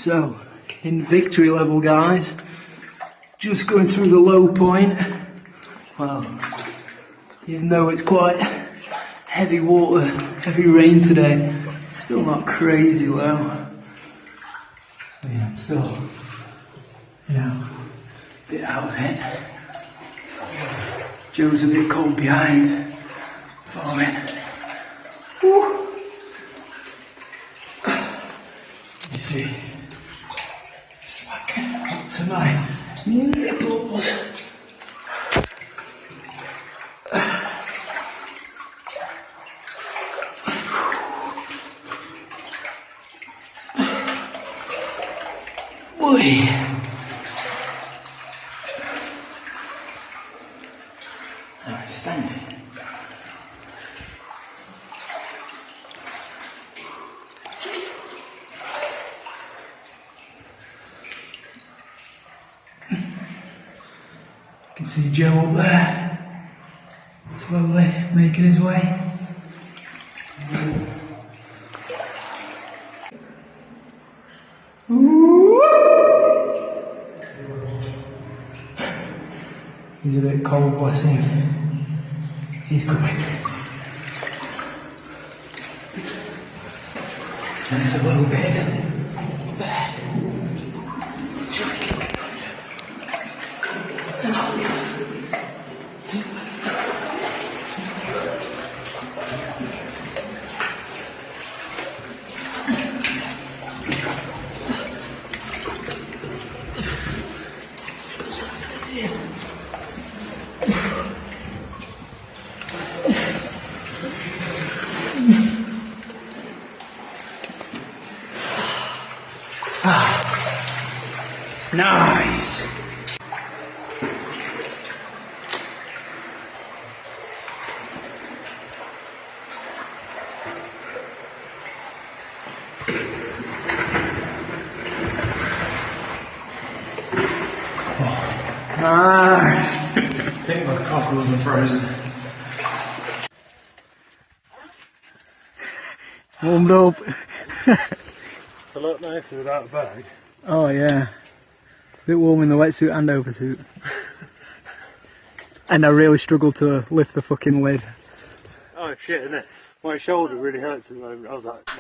So, in victory level, guys, just going through the low point. Well, even though it's quite heavy water, heavy rain today, it's still not crazy low. So yeah, I'm still, a bit out of it. Joe's a bit cold behind, following. Woo. You see, smack up to my nipples. Boy. Now he's standing. You can see Joe up there, slowly making his way. He's a bit cold, bless him. He's coming. There's a little bit there. Nice. Nice. I think my cockles are frozen. Warmed up. A lot nicer without a bag. Oh yeah. A bit warm in the wetsuit and oversuit. And I really struggled to lift the fucking lid. Oh shit, innit? My shoulder really hurts at the moment. I was like,